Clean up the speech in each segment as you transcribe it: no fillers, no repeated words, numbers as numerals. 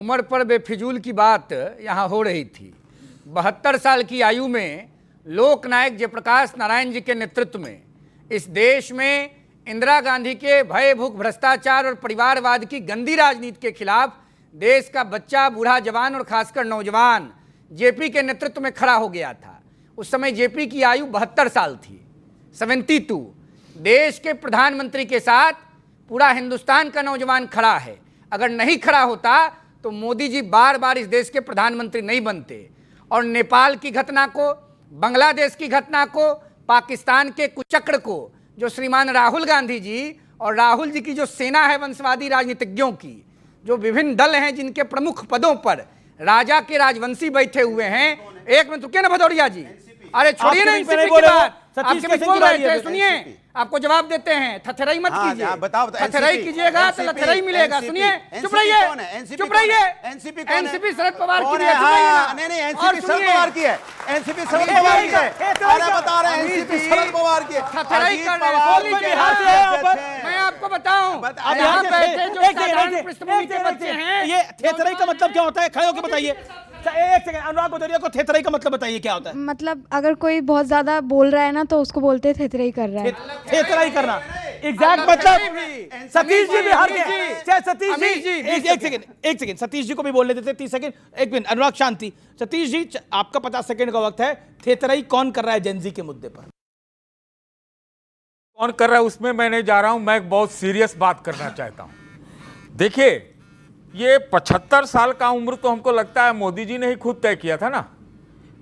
उम्र पर बेफिजूल की बात यहाँ हो रही थी। 72 साल की आयु में लोकनायक जयप्रकाश नारायण जी के नेतृत्व में इस देश में इंदिरा गांधी के भय भूख भ्रष्टाचार और परिवारवाद की गंदी राजनीति के खिलाफ देश का बच्चा, बूढ़ा, जवान और खासकर नौजवान जेपी के नेतृत्व में खड़ा हो गया था। उस समय जेपी की आयु 72 साल थी, 72। देश के प्रधानमंत्री के साथ पूरा हिंदुस्तान का नौजवान खड़ा है। अगर नहीं खड़ा होता तो मोदी जी बार बार इस देश के प्रधानमंत्री नहीं बनते। और नेपाल की घटना को, बांग्लादेश की घटना को, पाकिस्तान के कुचक्र को जो श्रीमान राहुल गांधी जी और राहुल जी की जो सेना है वंशवादी राजनीतिज्ञों की, जो विभिन्न दल हैं जिनके प्रमुख पदों पर राजा के राजवंशी बैठे हुए हैं। एक मिनट रुकिए ना भदौरिया जी, अरे छोड़िए ना एनसीपी की बात, आपके बीच बोल रहे थे, सुनिए आपको जवाब देते हैं। थथराई मत कीजिए, थथराई कीजिएगा तो लथराई मिलेगा। सुनिए, चुप रहिए, चुप रहिए। एनसीपी शरद पवार की है। नहीं नहीं, एनसीपी शरद पवार की है, एनसीपी शरद पवार की है। अरे बता रहे हैं एनसीपी शरद पवार की है। थथराई कर रहे हैं। मैं आपको बताऊं, यहाँ बैठे जो साधारण पृष्ठभूमि के बच्चे हैं, ये थेथराई का मतलब क्या होता है? खड़े होकर बताइए। एक सेकंड, अनुराग भदौरिया को थेथराई का मतलब बताइए क्या होता है? मतलब अगर कोई बहुत ज्यादा बोल रहा है ना तो उसको बोलते हैं थेथराई कर रहा है। थेथराई करना एग्जैक्ट मतलब। सतीश जी बिहार के, सतीश जी एक सेकंड सतीश जी को भी बोलने देते 30 सेकंड। एक मिनट अनुराग, शांति। सतीश जी आपका 50 सेकंड का वक्त है। थेथराई कौन कर रहा है जेनजी के मुद्दे पर? कौन कर रहा है उसमें मैं नहीं जा रहा हूं। मैं एक बहुत सीरियस बात करना चाहता हूं। देखिए, ये 75 साल का उम्र तो हमको लगता है मोदी जी ने ही खुद तय किया था ना।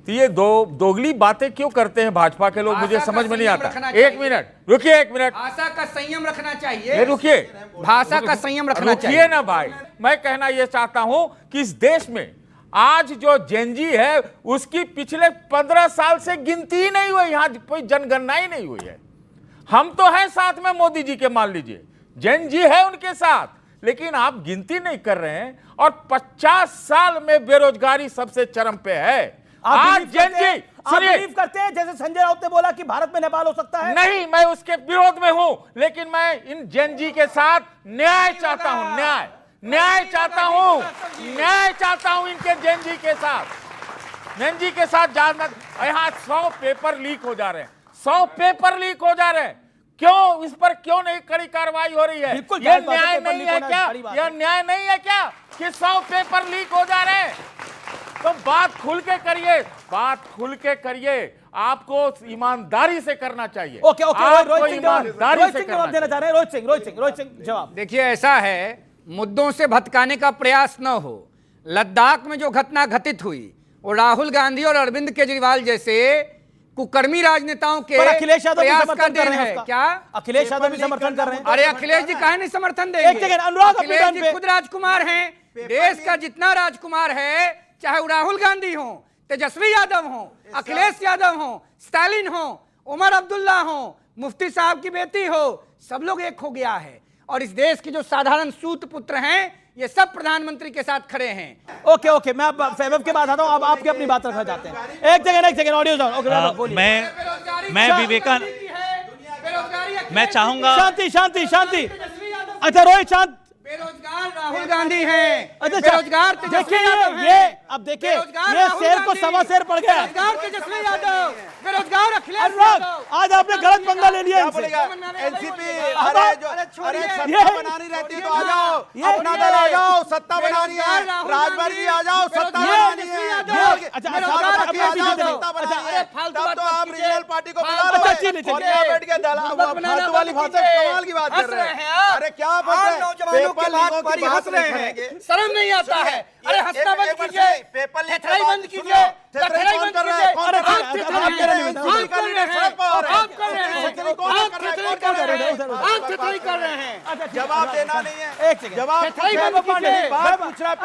तो ये दोगली बातें क्यों करते हैं भाजपा के लोग, मुझे समझ में नहीं आता। एक मिनट रुकिए, एक मिनट। भाषा का संयम रखना चाहिए। रुकिए, भाषा का संयम रखना चाहिए। रुकिए ना भाई, मैं कहना यह चाहता हूं कि इस देश में आज जो जेनजी है उसकी पिछले 15 साल से गिनती ही नहीं हुई, यहां कोई जनगणना ही नहीं हुई है। हम तो हैं साथ में मोदी जी के, मान लीजिए जेनजी है उनके साथ, लेकिन आप गिनती नहीं कर रहे हैं। और 50 साल में बेरोजगारी सबसे चरम पे है। आज जेनजी बिलीव करते हैं जैसे संजय राउत ने बोला कि भारत में नेपाल हो सकता है? नहीं, मैं उसके विरोध में हूं, लेकिन मैं इन जेनजी के साथ न्याय चाहता हूं। न्याय चाहता हूं, न्याय चाहता हूं इनके जेनजी के साथ। जेनजी के साथ जानना, यहां 100 पेपर लीक हो जा रहे हैं, 100 पेपर लीक हो जा रहे हैं। क्यों इस पर क्यों नहीं कड़ी कार्रवाई हो रही है? ये न्याय नहीं है क्या? यह न्याय नहीं है क्या कि 100 पेपर लीक हो जा रहे हैं? तो बात खुल के करिए, बात खुल के करिए। आपको ईमानदारी से करना चाहिए। ओके, आपको ईमानदारी से जवाब देना चाह रहे हैं। रोहित सिंह जवाब। देखिए, ऐसा है, मुद्दों से भटकाने का प्रयास न हो। लद्दाख में जो घटना घटित हुई वो राहुल गांधी और अरविंद केजरीवाल जैसे कुकर्मी राजनेताओं के अखिलेश यादव प्रयास समर्थन का कर देन रहे है। हैं। क्या अखिलेश यादव भी समर्थन कर रहे हैं? अरे अखिलेश जी काहे नहीं समर्थन देंगे? अखिलेश जी खुद राजकुमार हैं। देश का जितना राजकुमार है, चाहे वो राहुल गांधी हो, तेजस्वी यादव हो, अखिलेश यादव हो, स्टालिन हो, उमर अब्दुल्ला हो, मुफ्ती साहब की बेटी हो, सब लोग एक हो गया है। और इस देश के जो साधारण सूत पुत्र हैं, ये सब प्रधानमंत्री के साथ खड़े हैं। ओके, मैं वैभव के बाद आता हूं। अब आपकी अपनी बात रखना चाहते हैं। एक सेकंड ऑडियो जाओ। ओके, मैं विवेकानंद, मैं चाहूंगा शांति। अच्छा रोहित, शांत। बेरोजगार राहुल गांधी हैं। अच्छा, बेरोजगार तेजस्वी यादव हैं। ये अब देखिए, ये शेर को सवा शेर पड़ गया। बेरोजगार तेजस्वी यादव, बेरोजगार अखिलेश अनुराग, यादव। आज आपने गलत पंगा ले लिया इनसे। एनसीपी, अरे सत्ता बनानी रहती है तो आ जाओ, अपना दल आ जाओ, सत्ता बनानी है। राजभर जी आ जाओ, सत्ता बनानी है। तब तो आप रीजनल पार्टी को बना लो। बैठ के फालतू वाली भाषा, कमाल की बात कर रहे हैं। अरे क्या बात हंस रहे हैं, शर्म नहीं आता है? अरे हंसना बंद कीजिए, थेथराई बंद कीजिए। थेथराई बंद कीजिए। आप थेथराई कर रहे हैं। जवाब देना नहीं है। एक सेकंड, जवाब पूछ रहा है।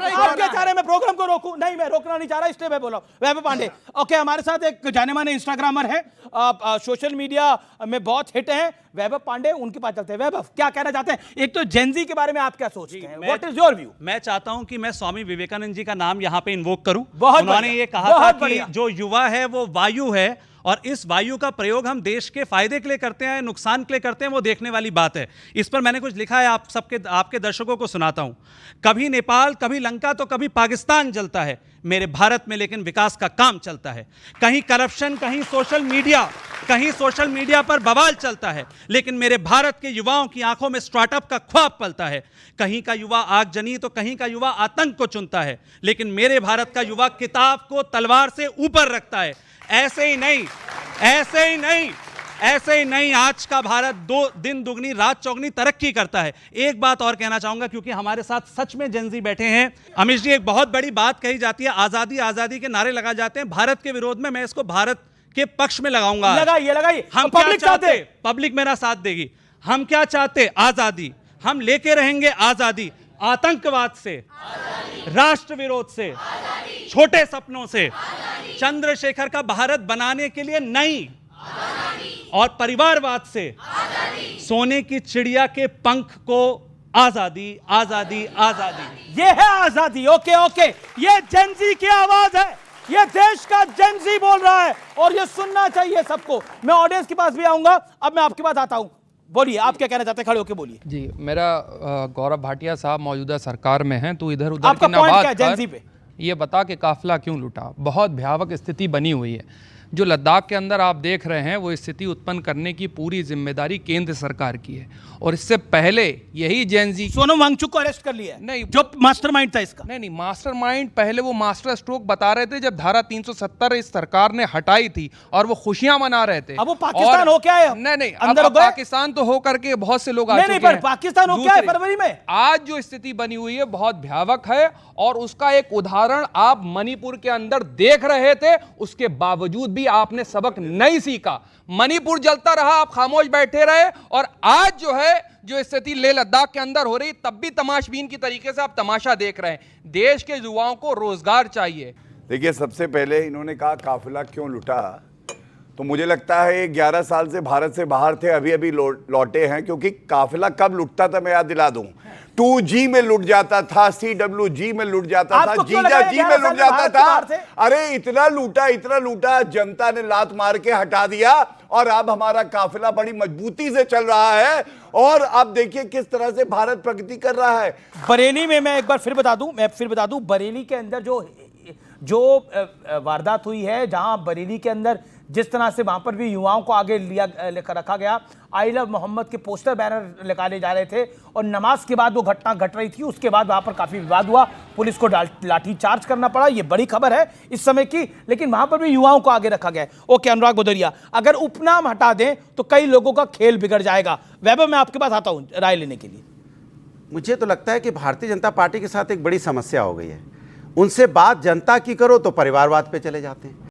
आप क्या चाह रहे हैं? मैं प्रोग्राम को रोकूं? नहीं, मैं रोकना नहीं चाह रहा, इसलिए मैं बोल रहा हूं। वैभव पांडे, ओके, हमारे साथ एक जाने माने इंस्टाग्रामर है, सोशल मीडिया में बहुत हिट है, वैभव पांडे। उनके पास चलते हैं। वैभव, क्या कहना चाहते हैं? एक तो जेनजी के बारे में आप क्या सोचते हैं? What is your view? मैं चाहता हूं कि मैं स्वामी विवेकानंद जी का नाम यहां पे इन्वोक करूं। बहुत उन्होंने ये कहा था कि जो युवा है वो वायु है और इस वायु का प्रयोग हम देश के फायदे के लिए करते हैं, नुकसान के लिए करते हैं, वो देखने वाली बात है। इस पर मैंने कुछ लिखा है, आपके दर्शकों को सुनाता हूं। कभी नेपाल, कभी लंका, तो कभी पाकिस्तान जलता है, मेरे भारत में लेकिन विकास का काम चलता है। कहीं करप्शन, कहीं सोशल मीडिया पर बवाल चलता है, लेकिन मेरे भारत के युवाओं की आंखों में स्टार्टअप का ख्वाब पलता है। कहीं का युवा आगजनी तो कहीं का युवा आतंक को चुनता है, लेकिन मेरे भारत का युवा किताब को तलवार से ऊपर रखता है। ऐसे ही नहीं आज का भारत दिन दुगनी रात चौगनी तरक्की करता है। एक बात और कहना चाहूंगा, क्योंकि हमारे साथ सच में जेनजी बैठे हैं। अमित जी, एक बहुत बड़ी बात कही जाती है, आजादी आजादी के नारे लगाए जाते हैं भारत के विरोध में। मैं इसको भारत के पक्ष में लगाऊंगा। लगाइए। हम पब्लिक चाहते, पब्लिक मेरा साथ देगी। हम क्या चाहते? आजादी। हम लेके रहेंगे आजादी, आतंकवाद से, राष्ट्र विरोध से, छोटे सपनों से, चंद्रशेखर का भारत बनाने के लिए नहीं, और परिवारवाद से, सोने की चिड़िया के पंख को आजादी, आजादी, आजादी। ये है आजादी। ओके, ये जेनजी की आवाज है, ये देश का जेनजी बोल रहा है, और ये सुनना चाहिए सबको। मैं ऑडियंस के पास भी आऊंगा, अब मैं आपके पास आता हूं। बोलिए, आप क्या कहना चाहते हैं? खड़े होके बोलिए जी। मेरा गौरव भाटिया साहब मौजूदा सरकार में हैं, तो इधर उधर आपका की पॉइंट ना क्या है बात जेनजी पे? ये बता के काफिला क्यों लुटा। बहुत भयावक स्थिति बनी हुई है। जो लद्दाख के अंदर आप देख रहे हैं, वो स्थिति उत्पन्न करने की पूरी जिम्मेदारी केंद्र सरकार की है, और इससे पहले यही जेनजी सोनम वांगचुक को अरेस्ट कर लिया है, नहीं, जो मास्टरमाइंड था इसका। नहीं, मास्टरमाइंड पहले वो मास्टर स्ट्रोक बता रहे थे जब धारा 370 इस सरकार ने हटाई थी, और वो खुशियां मना रहे थे। अब वो पाकिस्तान हो क्या है? नहीं, अंदर अब हो गए? पाकिस्तान तो हो करके बहुत से लोग आ नहीं, चुके हैं। पाकिस्तान हो क्या है फरवरी में? आज जो स्थिति बनी हुई है बहुत भयावक है, और उसका एक उदाहरण आप मणिपुर के अंदर देख रहे थे। उसके बावजूद भी आपने सबक नहीं सीखा। मणिपुर जलता रहा, आप खामोश बैठे रहे, और आज जो स्थिति लेह लद्दाख के अंदर हो रही, तब भी तमाशबीन की तरीके से आप तमाशा देख रहे हैं। देश के युवाओं को रोजगार चाहिए। देखिए, सबसे पहले इन्होंने कहा काफिला क्यों लुटा, तो मुझे लगता है ये 11 साल से भारत से बाहर थे, अभी अभी लौटे हैं। क्योंकि काफिला कब लुटता था मैं याद दिला दूं, 2G में लुट जाता था, CWG में लुट जाता था, जीजाजी में लुट जाता था। अरे इतना लूटा, जनता ने लात मार के हटा दिया, और अब हमारा काफिला बड़ी मजबूती से चल रहा है। और अब देखिए किस तरह से भारत प्रगति कर रहा है। बरेली में मैं एक बार फिर बता दूं, बरेली के अंदर जो वारदात हुई है, जहां बरेली के अंदर जिस तरह से वहां पर भी युवाओं को आगे लेकर रखा गया, आई लव मोहम्मद के पोस्टर बैनर निकाले जा रहे थे, और नमाज के बाद वो घटना घट रही थी। उसके बाद वहां पर काफी विवाद हुआ, पुलिस को लाठी चार्ज करना पड़ा। ये बड़ी खबर है इस समय की, लेकिन वहां पर भी युवाओं को आगे रखा गया है। ओके, अनुराग भदौरिया, अगर उपनाम हटा दें तो कई लोगों का खेल बिगड़ जाएगा। वैभव, मैं आपके पास आता हूं राय लेने के लिए। मुझे तो लगता है कि भारतीय जनता पार्टी के साथ एक बड़ी समस्या हो गई है। उनसे बात जनता की करो तो परिवारवाद पे चले जाते हैं।